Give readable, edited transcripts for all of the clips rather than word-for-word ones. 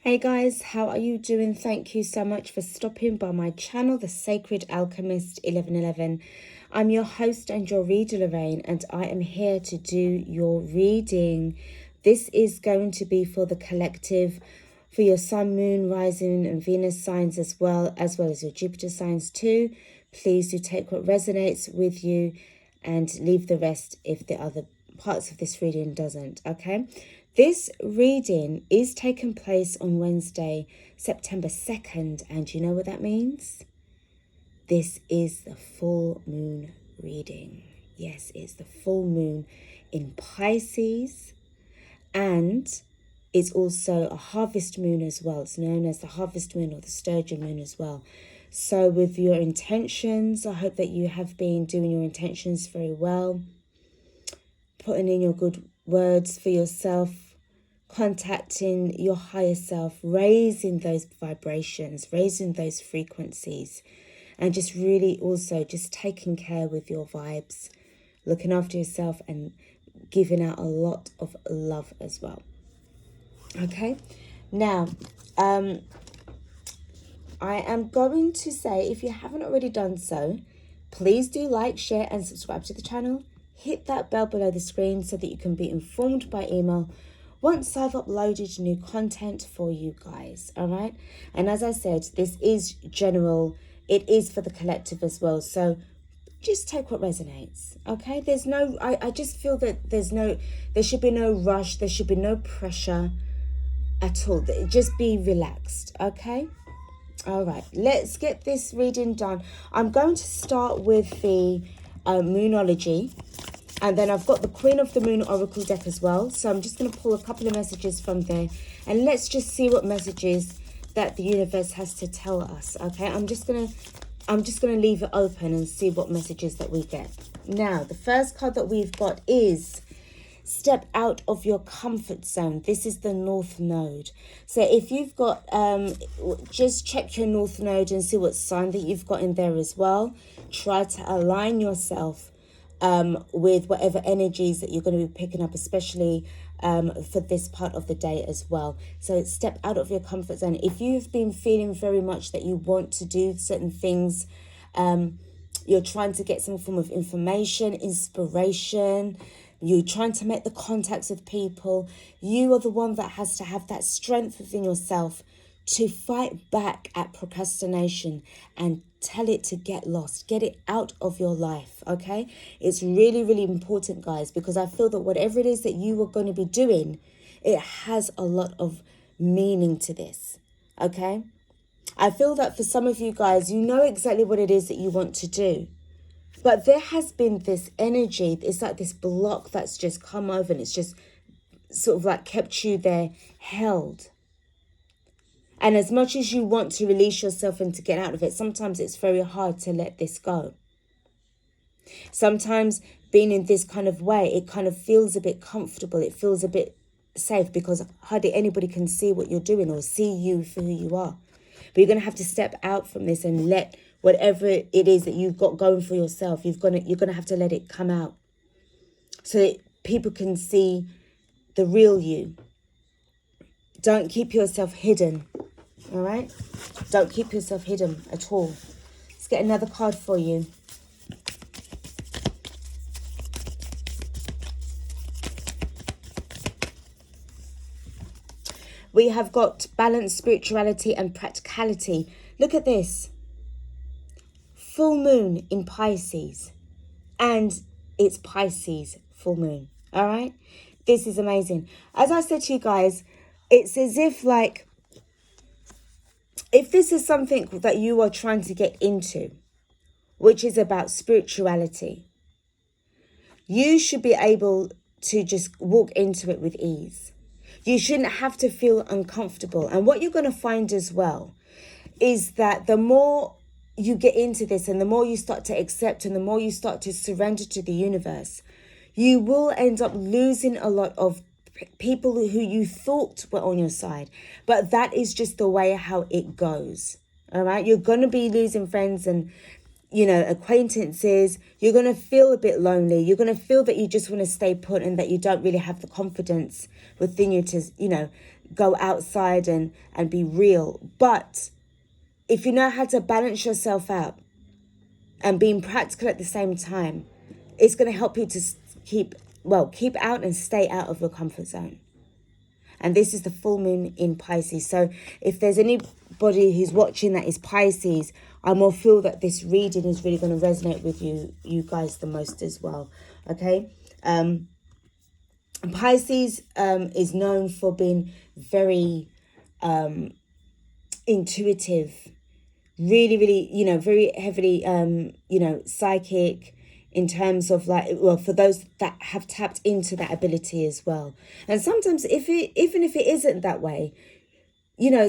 Hey guys, how are you doing? Thank you so much for stopping by my channel, The Sacred Alchemist 1111. I'm your host and your reader, Lorraine, and I am here to do your reading. This is going to be for the collective, for your Sun, Moon, Rising and Venus signs as well as your Jupiter signs too. Please do take what resonates with you and leave the rest if the other parts of this reading doesn't, okay? This reading is taking place on Wednesday, September 2nd, and you know what that means? This is the full moon reading. Yes, it's the full moon in Pisces, and it's also a harvest moon as well. It's known as the harvest moon or the sturgeon moon as well. So with your intentions, I hope that you have been doing your intentions very well, putting in your good words for yourself, contacting your higher self, raising those vibrations, raising those frequencies, and just really also just taking care with your vibes, looking after yourself and giving out a lot of love as well. Okay, now I am going to say, if you haven't already done so, please do like, share and subscribe to the channel. Hit that bell below the screen so that you can be informed by email once I've uploaded new content for you guys, all right? And as I said, this is general. It is for the collective as well. So just take what resonates, okay? There's no, I just feel that there should be no rush. There should be no pressure at all. Just be relaxed, okay? All right, let's get this reading done. I'm going to start with the Moonology. And then I've got the Queen of the Moon Oracle deck as well. So I'm just going to pull a couple of messages from there. And let's just see what messages that the universe has to tell us. Okay, I'm just going to leave it open and see what messages that we get. Now, the first card that we've got is step out of your comfort zone. This is the North Node. So if you've got, just check your North Node and see what sign that you've got in there as well. Try to align yourself with whatever energies that you're going to be picking up, especially for this part of the day as well. So step out of your comfort zone. If you've been feeling very much that you want to do certain things, you're trying to get some form of information, inspiration, you're trying to make the contacts with people, you are the one that has to have that strength within yourself to fight back at procrastination and tell it to get lost, get it out of your life, okay? It's really, really important, guys, because I feel that whatever it is that you are going to be doing, it has a lot of meaning to this, okay? I feel that for some of you guys, you know exactly what it is that you want to do, but there has been this energy, it's like this block that's just come over and it's just sort of like kept you there held. And as much as you want to release yourself and to get out of it, sometimes it's very hard to let this go. Sometimes being in this kind of way, it kind of feels a bit comfortable. It feels a bit safe because hardly anybody can see what you're doing or see you for who you are. But you're going to have to step out from this and let whatever it is that you've got going for yourself, you're going to have to let it come out so that people can see the real you. Don't keep yourself hidden. All right? Don't keep yourself hidden at all. Let's get another card for you. We have got balance, spirituality, and practicality. Look at this. Full moon in Pisces. And it's Pisces full moon. All right? This is amazing. As I said to you guys, it's as if like, if this is something that you are trying to get into, which is about spirituality, you should be able to just walk into it with ease. You shouldn't have to feel uncomfortable. And what you're going to find as well is that the more you get into this and the more you start to accept and the more you start to surrender to the universe, you will end up losing a lot of people who you thought were on your side. But that is just the way how it goes. All right, you're going to be losing friends and acquaintances. You're going to feel a bit lonely. You're going to feel that you just want to stay put and that you don't really have the confidence within you to go outside and be real. But if you know how to balance yourself out and being practical at the same time, it's going to help you to keep out and stay out of your comfort zone. And this is the full moon in Pisces. So if there's anybody who's watching that is Pisces, I more feel that this reading is really going to resonate with you guys the most as well. Okay. Pisces is known for being very intuitive, really, very heavily, psychic, in terms of for those that have tapped into that ability as well. And sometimes even if it isn't that way,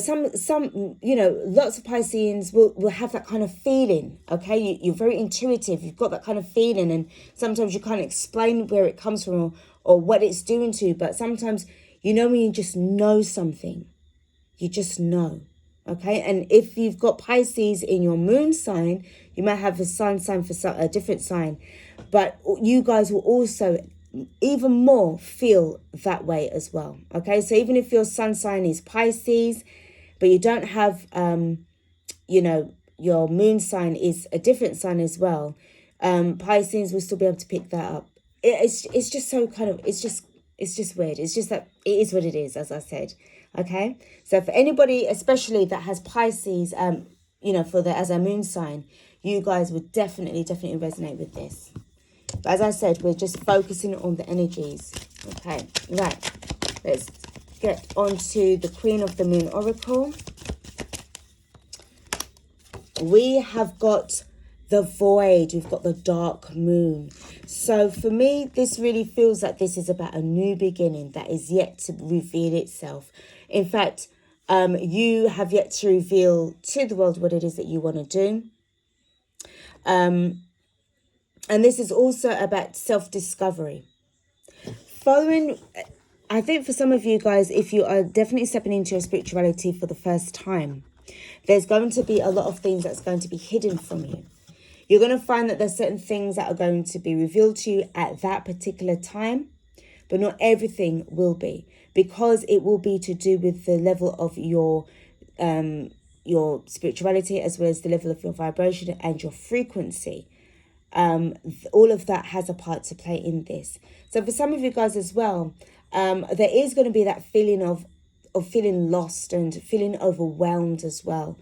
some lots of Pisceans will have that kind of feeling. Okay, you're very intuitive, you've got that kind of feeling, and sometimes you can't explain where it comes from or what it's doing to you. But sometimes, when you just know something, you just know. Okay, and if you've got Pisces in your moon sign, you might have a sun sign for a different sign, but you guys will also even more feel that way as well. Okay, so even if your sun sign is Pisces, but you don't have, your moon sign is a different sign as well, Pisces will still be able to pick that up. It's just so kind of, it's just weird. It's just that it is what it is, as I said. Okay, so for anybody, especially that has Pisces, as a moon sign, you guys would definitely resonate with this. But as I said, we're just focusing on the energies. Okay, right. Let's get on to the Queen of the Moon Oracle. We have got the Void. We've got the Dark Moon. So for me, this really feels like this is about a new beginning that is yet to reveal itself. In fact, you have yet to reveal to the world what it is that you want to do. And this is also about self-discovery. I think for some of you guys, if you are definitely stepping into your spirituality for the first time, there's going to be a lot of things that's going to be hidden from you. You're going to find that there's certain things that are going to be revealed to you at that particular time, but not everything will be, because it will be to do with the level of your spirituality, as well as the level of your vibration and your frequency. All of that has a part to play in this. So for some of you guys as well, there is going to be that feeling of feeling lost and feeling overwhelmed as well.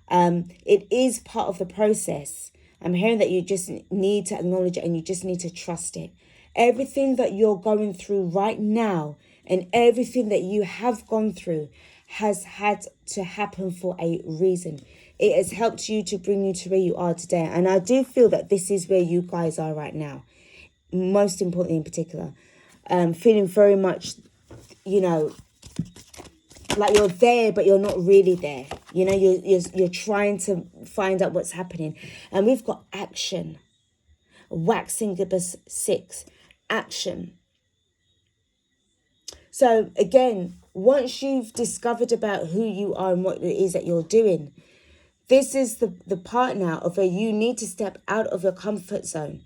It is part of the process. I'm hearing that you just need to acknowledge it and you just need to trust it. Everything that you're going through right now and everything that you have gone through has had to happen for a reason. It has helped you to bring you to where you are today. And I do feel that this is where you guys are right now. Most importantly in particular. Feeling very much, like you're there, but you're not really there. You're trying to find out what's happening. And we've got action. Waxing gibbous 6. Action. So again, once you've discovered about who you are and what it is that you're doing, this is the part now of where you need to step out of your comfort zone.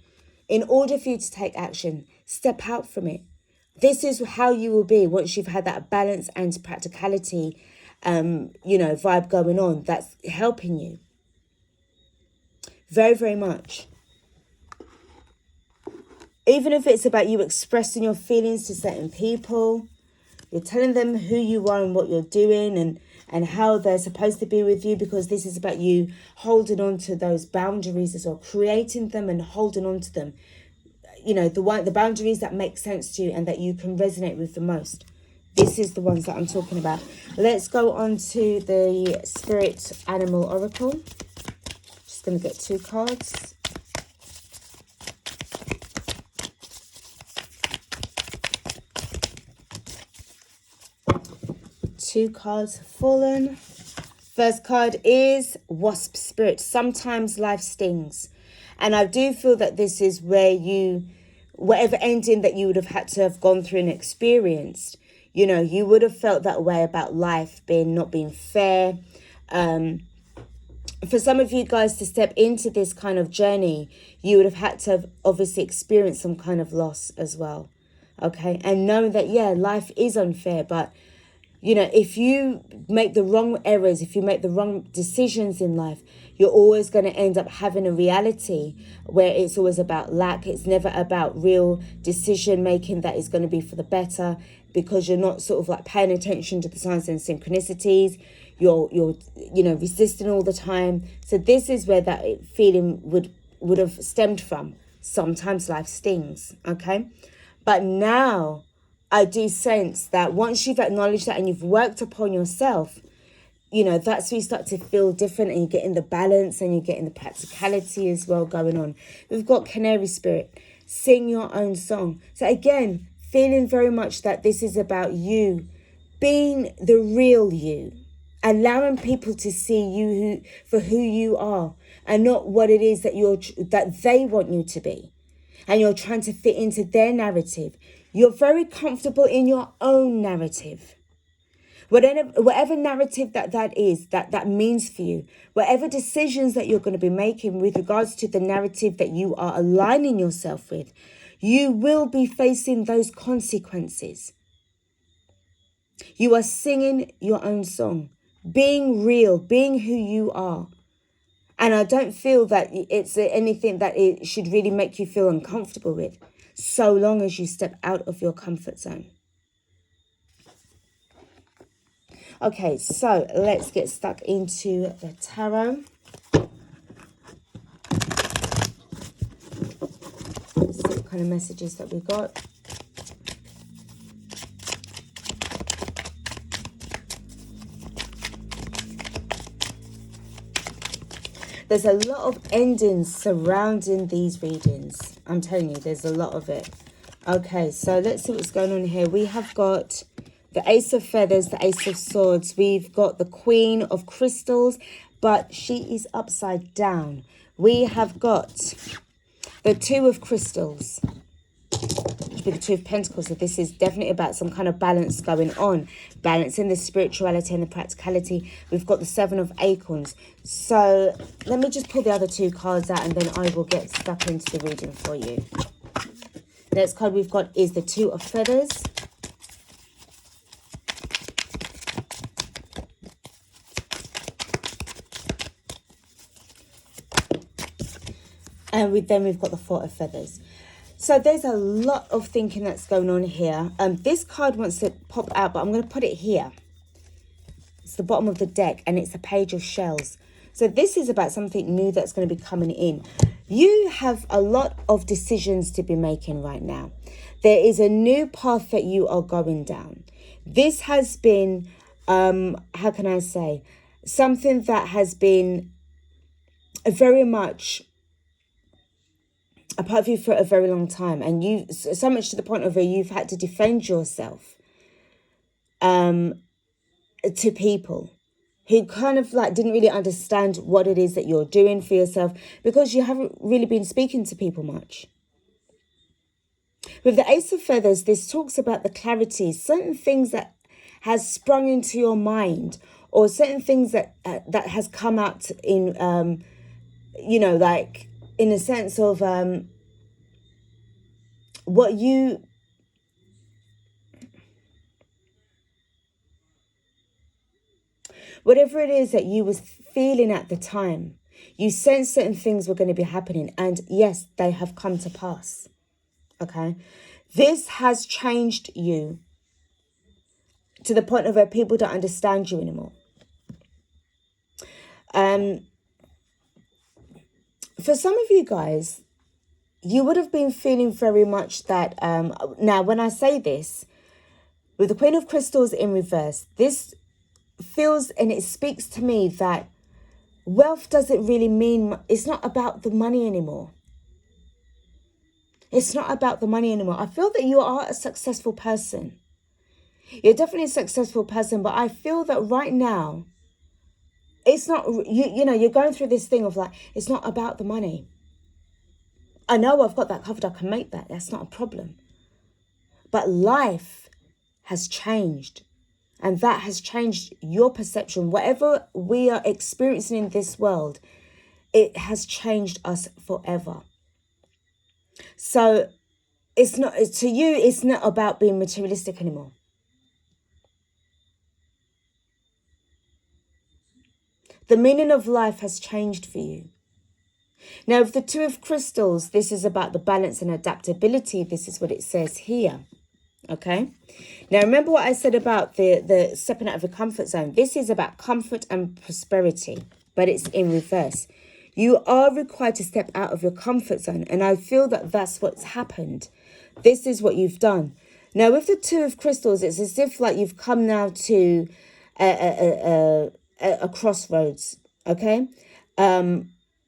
In order for you to take action, step out from it. This is how you will be once you've had that balance and practicality, vibe going on. That's helping you. Very, very much. Even if it's about you expressing your feelings to certain people, you're telling them who you are and what you're doing and how they're supposed to be with you, because this is about you holding on to those boundaries as well, creating them and holding on to them. The boundaries that make sense to you and that you can resonate with the most. This is the ones that I'm talking about. Let's go on to the Spirit Animal Oracle. Just going to get 2 cards. Two cards have fallen. First card is Wasp Spirit. Sometimes life stings. And I do feel that this is where whatever ending that you would have had to have gone through and experienced, you would have felt that way about life not being fair. For some of you guys to step into this kind of journey, you would have had to have obviously experienced some kind of loss as well. Okay. And knowing that, life is unfair, but You know, if you make the wrong errors, if you make the wrong decisions in life, you're always going to end up having a reality where it's always about lack. It's never about real decision making that is going to be for the better, because you're not sort of like paying attention to the signs and synchronicities. You're you know, resisting all the time. So this is where that feeling would have stemmed from. Sometimes life stings, okay? But now I do sense that once you've acknowledged that and you've worked upon yourself, you know, that's where you start to feel different, and you get in the balance and you get in the practicality as well going on. We've got Canary Spirit, sing your own song. So again, feeling very much that this is about you being the real you, allowing people to see you for who you are, and not what it is that they want you to be, and you're trying to fit into their narrative. You're very comfortable in your own narrative. Whatever narrative that is, that means for you, whatever decisions that you're going to be making with regards to the narrative that you are aligning yourself with, you will be facing those consequences. You are singing your own song, being real, being who you are. And I don't feel that it's anything that it should really make you feel uncomfortable with, so long as you step out of your comfort zone. Okay, so let's get stuck into the tarot. Let's see what kind of messages that we got. There's a lot of endings surrounding these readings. I'm telling you, there's a lot of it. Okay, so let's see what's going on here. We have got the Ace of Feathers, the Ace of Swords. We've got the Queen of Crystals, but she is upside down. We have got the Two of Crystals, with the Two of Pentacles. So this is definitely about some kind of balance going on, balancing the spirituality and the practicality. We've got the Seven of Acorns. So let me just pull the other two cards out, and then I will get stuck into the reading for you. Next card we've got is the Two of Feathers. And then we've got the Four of Feathers. So there's a lot of thinking that's going on here. This card wants to pop out, but I'm going to put it here. It's the bottom of the deck, and it's a Page of Shells. So this is about something new that's going to be coming in. You have a lot of decisions to be making right now. There is a new path that you are going down. This has been, how can I say, something that has been very much a part of you for a very long time, and you so much to the point of where you've had to defend yourself to people who kind of like didn't really understand what it is that you're doing for yourself, because you haven't really been speaking to people much. With the Ace of Feathers, this talks about the clarity, certain things that has sprung into your mind, or certain things that that has come out in you know, like in a sense of whatever it is that you was feeling at the time, you sensed certain things were going to be happening, and yes, they have come to pass. Okay, this has changed you to the point of where people don't understand you anymore. For some of you guys, you would have been feeling very much that, now when I say this, with the Queen of Crystals in reverse, this feels and it speaks to me that wealth doesn't really mean, it's not about the money anymore. It's not about the money anymore. I feel that you are a successful person. You're definitely a successful person, but I feel that right now, it's not, you know, you're going through this thing of like, it's not about the money. I know I've got that covered, I can make that. That's not a problem. But life has changed. And that has changed your perception. Whatever we are experiencing in this world, it has changed us forever. So it's not, to you, it's not about being materialistic anymore. The meaning of life has changed for you. Now, with the Two of Crystals, this is about the balance and adaptability. This is what it says here. Okay. Now, remember what I said about the stepping out of your comfort zone. This is about comfort and prosperity, but it's in reverse. You are required to step out of your comfort zone. And I feel that that's what's happened. This is what you've done. Now, with the Two of Crystals, it's as if like you've come now to a crossroads. Okay.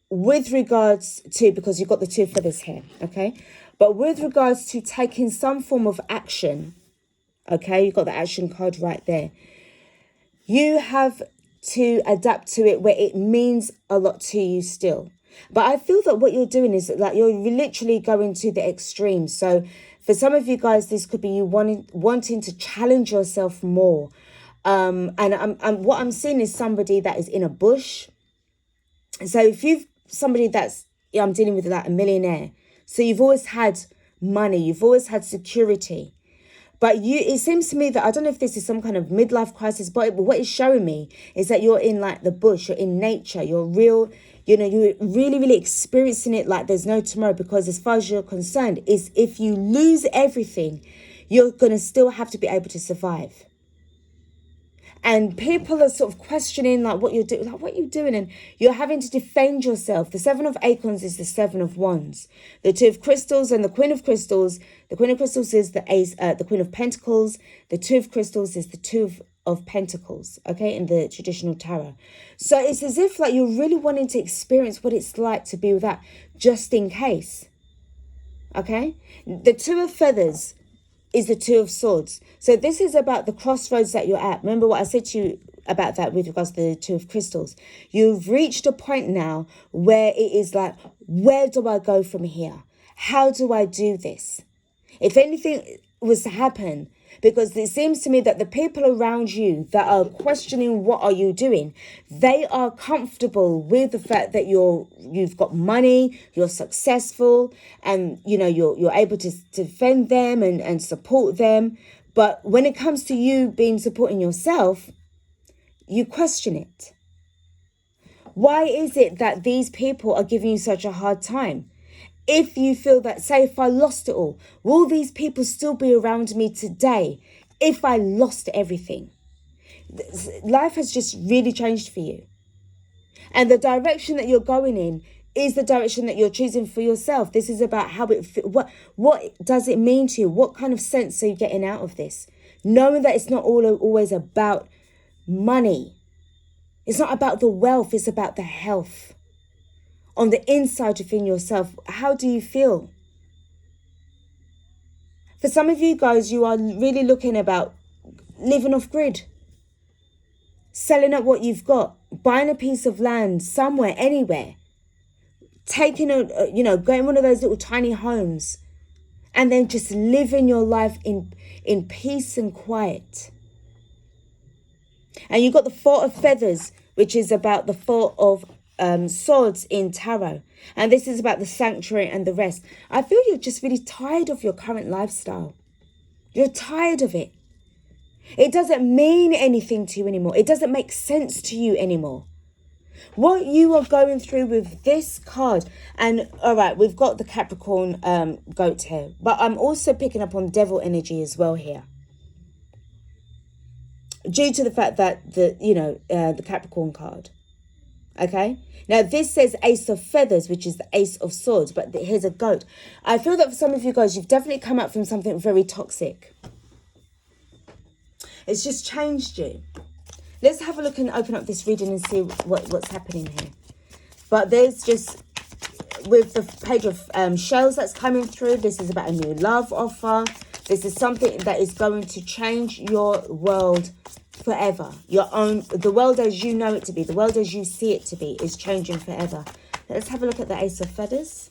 With regards to, because you've got the Two of Feathers here. Okay. But with regards to taking some form of action, okay, you've got the action card right there. You have to adapt to it where it means a lot to you still. But I feel that what you're doing is like you're literally going to the extreme. So for some of you guys, this could be you wanting to challenge yourself more. And what I'm seeing is somebody that is in a bush. So if you've somebody that's, I'm dealing with like a millionaire. So you've always had money, you've always had security. But it seems to me that, I don't know if this is some kind of midlife crisis, but what it's showing me is that you're in like the bush, you're in nature, you're real, you're really, really experiencing it like there's no tomorrow. Because as far as you're concerned, is if you lose everything, you're going to still have to be able to survive. And people are sort of questioning like what you're doing, like what you're doing, and you're having to defend yourself. The Seven of Acorns is the Seven of Wands. The Two of Crystals and the Queen of Crystals. The Queen of Crystals is the Queen of Pentacles. The Two of Crystals is the Two of Pentacles. Okay, in the traditional tarot. So it's as if like you're really wanting to experience what it's like to be with that, just in case. Okay, the Two of Feathers is the Two of Swords. So this is about the crossroads that you're at. Remember what I said to you about that with regards to the Two of Crystals. You've reached a point now where it is like, where do I go from here? How do I do this? If anything was to happen, because it seems to me that the people around you that are questioning what are you doing, they are comfortable with the fact that you've got money, you're successful, and you're able to defend them and support them. But when it comes to you supporting yourself, you question it. Why is it that these people are giving you such a hard time? If you feel that, say, if I lost it all, will these people still be around me today if I lost everything? Life has just really changed for you. And the direction that you're going in is the direction that you're choosing for yourself. This is about how what does it mean to you? What kind of sense are you getting out of this? Knowing that it's not always about money. It's not about the wealth, it's about the health. On the inside within yourself, how do you feel? For some of you guys, you are really looking about living off grid, selling up what you've got, buying a piece of land somewhere, anywhere, taking going one of those little tiny homes, and then just living your life in peace and quiet. And you've got the Four of Feathers, which is about the Four of Swords in tarot, and this is about the sanctuary and the rest. I feel you're just really tired of your current lifestyle. You're tired of it. It doesn't mean anything to you anymore. It doesn't make sense to you anymore. What you are going through with this card, and all right, we've got the Capricorn goat here, but I'm also picking up on devil energy as well here, due to the fact that the Capricorn card. Okay, now this says Ace of Feathers, which is the Ace of Swords, but here's a goat. I feel that for some of you guys, you've definitely come out from something very toxic. It's just changed you. Let's have a look and open up this reading and see what's happening here. But there's just, with the Page of Shells that's coming through, this is about a new love offer. This is something that is going to change your world forever. The world as you know it to be, the world as you see it to be, is changing forever. Let's have a look at the Ace of Feathers.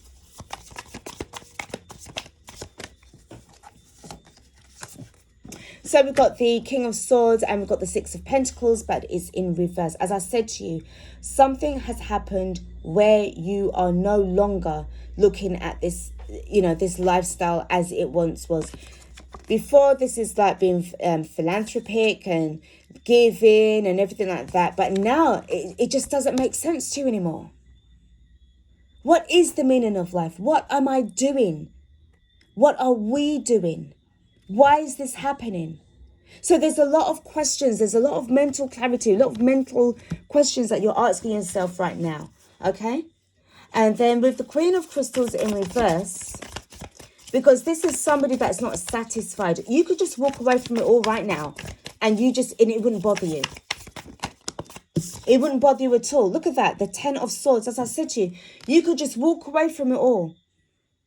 So we've got the King of Swords and we've got the Six of Pentacles, but it's in reverse. As I said to you, something has happened where you are no longer looking at this, this lifestyle as it once was. Before, this is like being philanthropic and giving and everything like that. But now it just doesn't make sense to you anymore. What is the meaning of life? What am I doing? What are we doing? Why is this happening? So there's a lot of questions. There's a lot of mental clarity, a lot of mental questions that you're asking yourself right now. Okay? And then with the Queen of Crystals in reverse, because this is somebody that's not satisfied. You could just walk away from it all right now and it wouldn't bother you. It wouldn't bother you at all. Look at that. The 10 of Swords. As I said to you, you could just walk away from it all.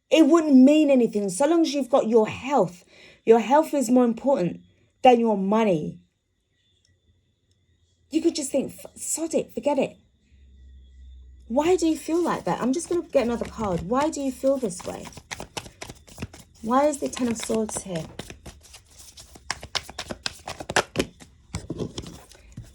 It wouldn't mean anything. So long as you've got your health. Your health is more important than your money. You could just think, sod it, forget it. Why do you feel like that? I'm just going to get another card. Why do you feel this way? Why is the 10 of Swords here?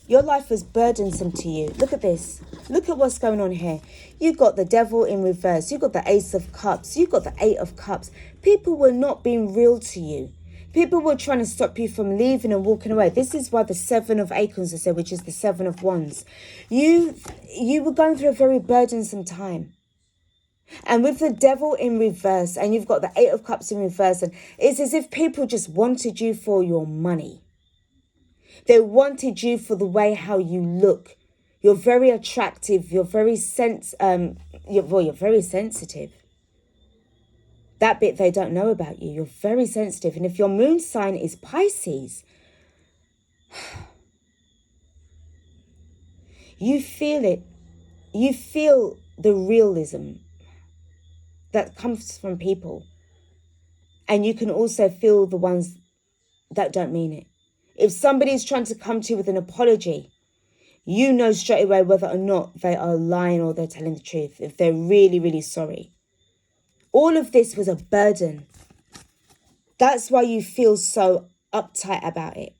Your life was burdensome to you. Look at this. Look at what's going on here. You've got the Devil in reverse. You've got the Ace of Cups. You've got the 8 of Cups. People were not being real to you. People were trying to stop you from leaving and walking away. This is why the 7 of Acorns is there, which is the 7 of Wands. You were going through a very burdensome time. And with the Devil in reverse, and you've got the 8 of Cups in reverse, and it's as if people just wanted you for your money. They wanted you for the way how you look. You're very attractive. You're very you're very sensitive. That bit they don't know about you. You're very sensitive. And if your moon sign is Pisces, you feel it. You feel the realism that comes from people. And you can also feel the ones that don't mean it. If somebody's trying to come to you with an apology, you know straight away whether or not they are lying or they're telling the truth, if they're really, really sorry. All of this was a burden. That's why you feel so uptight about it.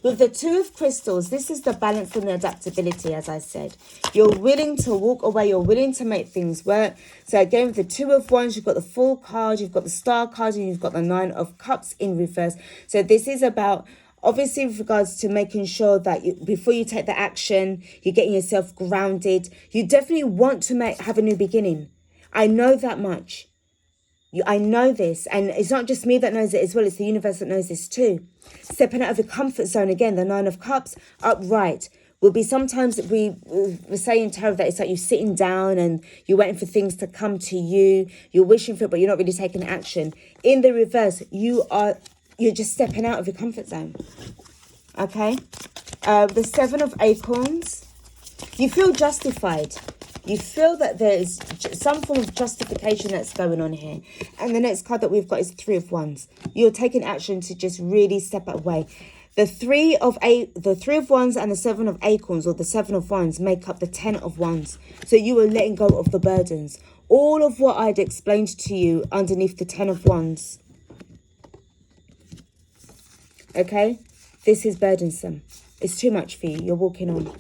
With the 2 of Crystals, this is the balance and the adaptability, as I said. You're willing to walk away. You're willing to make things work. So again, with the 2 of Wands, you've got the Fool card, you've got the Star card, and you've got the 9 of Cups in reverse. So this is about, obviously, with regards to making sure that before you take the action, you're getting yourself grounded. You definitely want to have a new beginning. I know that much. I know this, and it's not just me that knows it as well, it's the universe that knows this too. Stepping out of your comfort zone, again, the 9 of Cups, upright. Will be sometimes we say in tarot that it's like you're sitting down and you're waiting for things to come to you. You're wishing for it, but you're not really taking action. In the reverse, you're just stepping out of your comfort zone. Okay? The 7 of Acorns, you feel justified. You feel that there is some form of justification that's going on here. And the next card that we've got is 3 of Wands. You're taking action to just really step away. The 3 of Wands and the 7 of Acorns, or the 7 of Wands, make up the 10 of Wands. So you are letting go of the burdens. All of what I'd explained to you underneath the 10 of Wands. Okay? This is burdensome. It's too much for you. You're walking on.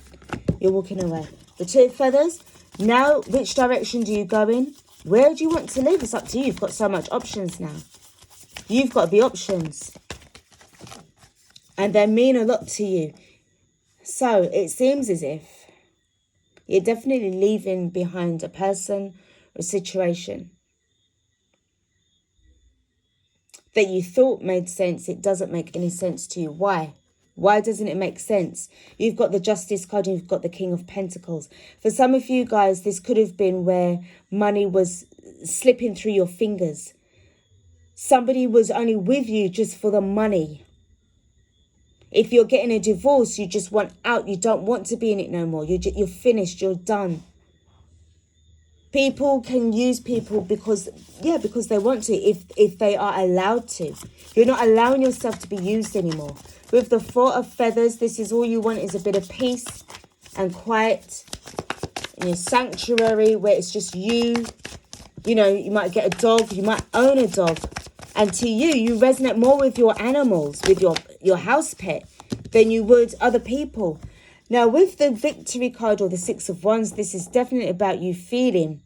You're walking away. The 2 of Feathers. Now, which direction do you go in? Where do you want to live? It's up to you. You've got so much options now. You've got the options. And they mean a lot to you. So, it seems as if you're definitely leaving behind a person or a situation that you thought made sense. It doesn't make any sense to you. Why? Why doesn't it make sense? You've got the Justice card and you've got the King of Pentacles. For some of you guys, this could have been where money was slipping through your fingers. Somebody was only with you just for the money. If you're getting a divorce, you just want out. You don't want to be in it no more. You're finished. You're done. People can use people because they want to, if they are allowed to. You're not allowing yourself to be used anymore. With the 4 of Feathers, this is all you want is a bit of peace and quiet in your sanctuary where it's just you. You know, you might get a dog, you might own a dog. And to you resonate more with your animals, with your house pet, than you would other people. Now, with the Victory card or the 6 of Wands, this is definitely about you feeling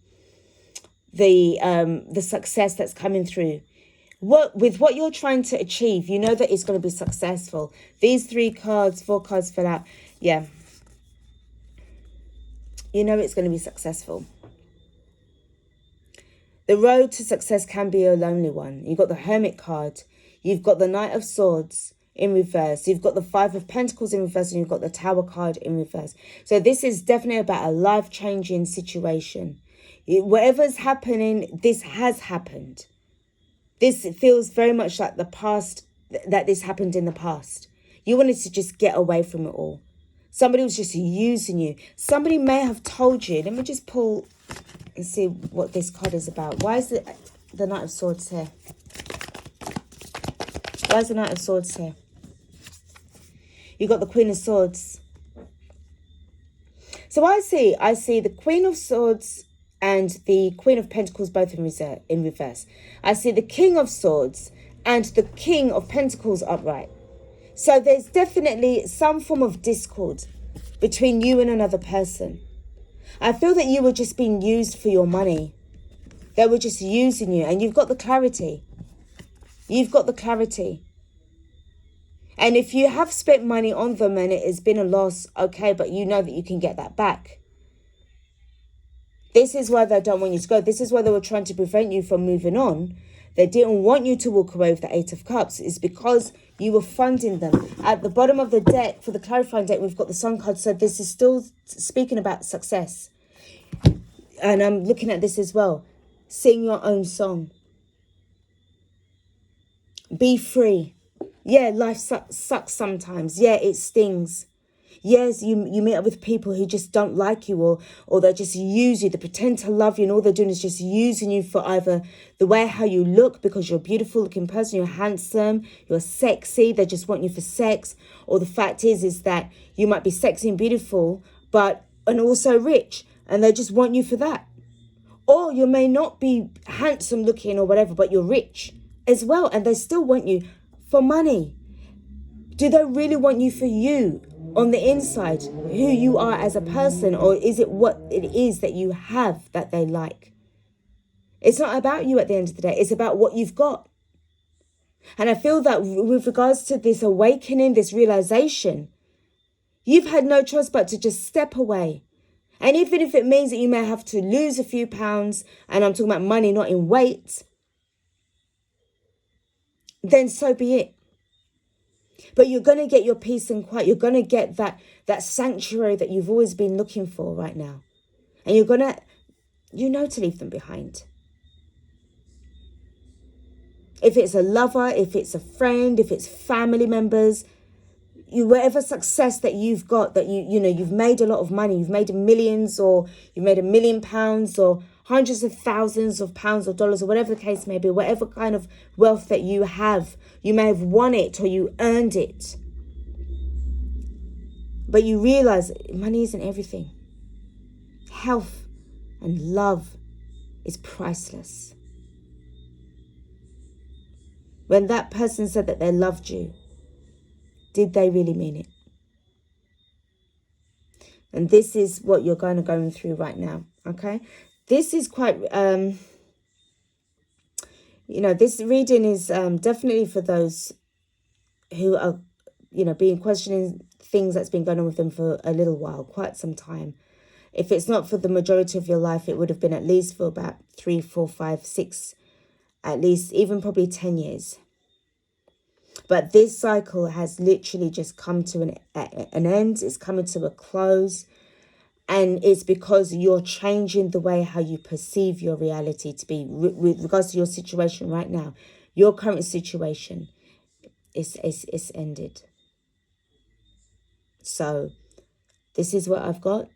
the success that's coming through. What you're trying to achieve, you know that it's going to be successful. These 4 cards fell out. Yeah. You know it's going to be successful. The road to success can be a lonely one. You've got the Hermit card. You've got the Knight of Swords in reverse. You've got the 5 of Pentacles in reverse. And you've got the Tower card in reverse. So this is definitely about a life-changing situation. Whatever's happening, this has happened. This feels very much like the past, that this happened in the past. You wanted to just get away from it all. Somebody was just using you. Somebody may have told you. Let me just pull and see what this card is about. Why is the Knight of Swords here? Why is the Knight of Swords here? You got the Queen of Swords. So I see the Queen of Swords and the Queen of Pentacles both in reverse. I see the King of Swords and the King of Pentacles upright. So there's definitely some form of discord between you and another person. I feel that you were just being used for your money. They were just using you, and you've got the clarity. You've got the clarity. And if you have spent money on them and it has been a loss, okay, but you know that you can get that back. This is why they don't want you to go. This is why they were trying to prevent you from moving on. They didn't want you to walk away with the 8 of Cups. It's because you were funding them. At the bottom of the deck, for the clarifying deck, we've got the Sun card. So this is still speaking about success. And I'm looking at this as well. Sing your own song. Be free. Yeah, life sucks sometimes. Yeah, it stings. Yes, you meet up with people who just don't like you, or they just use you. They pretend to love you, and all they're doing is just using you for either the way how you look, because you're a beautiful looking person, you're handsome, you're sexy, they just want you for sex. Or the fact is that you might be sexy and beautiful, and also rich, and they just want you for that. Or you may not be handsome looking or whatever, but you're rich as well, and they still want you for money. Do they really want you for you on the inside, who you are as a person, or is it what it is that you have that they like? It's not about you at the end of the day. It's about what you've got. And I feel that with regards to this awakening, this realization, you've had no choice but to just step away. And even if it means that you may have to lose a few pounds, and I'm talking about money, not in weight, then so be it. But you're going to get your peace and quiet. You're going to get that sanctuary that you've always been looking for right now. And you're going to, to leave them behind. If it's a lover, if it's a friend, if it's family members, whatever success that you've got, that you've made a lot of money, you've made millions, or you've made £1 million, or hundreds of thousands of pounds or dollars, or whatever the case may be, whatever kind of wealth that you have, you may have won it or you earned it. But you realize money isn't everything. Health and love is priceless. When that person said that they loved you, did they really mean it? And this is what you're going through right now, okay? This is quite, this reading is definitely for those who are, being questioning things that's been going on with them for a little while, quite some time. If it's not for the majority of your life, it would have been at least for about 3, 4, 5, 6, at least even probably 10 years. But this cycle has literally just come to an end. It's coming to a close. And it's because you're changing the way how you perceive your reality to be with regards to your situation right now. Your current situation is ended. So this is what I've got.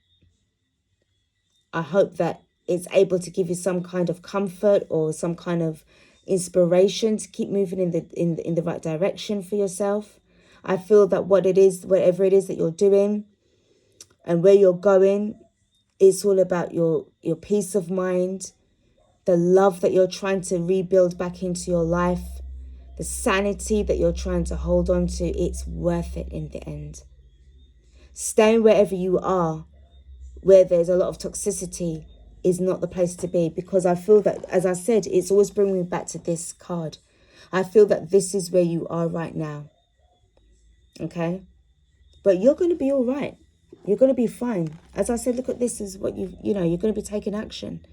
I hope that it's able to give you some kind of comfort or some kind of inspiration to keep moving in the right direction for yourself. I feel that whatever it is that you're doing and where you're going, it's all about your peace of mind, the love that you're trying to rebuild back into your life, the sanity that you're trying to hold on to. It's worth it in the end. Staying wherever you are, where there's a lot of toxicity, is not the place to be, because I feel that, as I said, it's always bringing me back to this card. I feel that this is where you are right now. Okay? But you're going to be all right. You're going to be fine. As I said, look at this as what you're going to be taking action.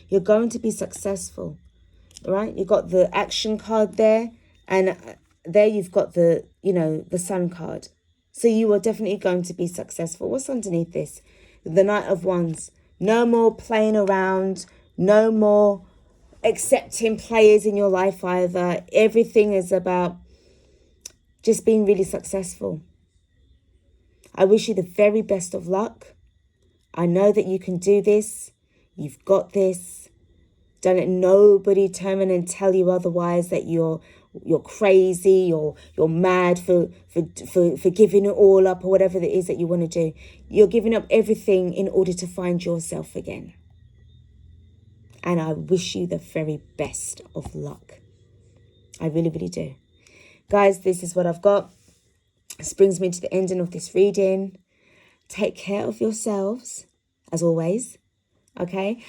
You're going to be successful. All right? You've got the action card there. And there you've got the, the sun card. So you are definitely going to be successful. What's underneath this? The Knight of Wands. No more playing around. No more accepting players in your life either. Everything is about just being really successful. I wish you the very best of luck. I know that you can do this. You've got this. Don't let nobody turn in and tell you otherwise, that you're crazy or you're mad for giving it all up, or whatever it is that you want to do. You're giving up everything in order to find yourself again. And I wish you the very best of luck. I really, really do. Guys, this is what I've got. This brings me to the ending of this reading. Take care of yourselves, as always. Okay?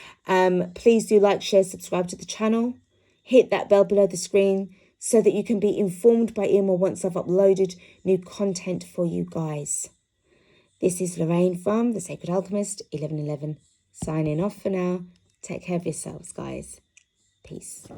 Please do like, share, subscribe to the channel. Hit that bell below the screen so that you can be informed by email once I've uploaded new content for you guys. This is Lorraine from The Sacred Alchemist, 1111, signing off for now. Take care of yourselves, guys. Peace.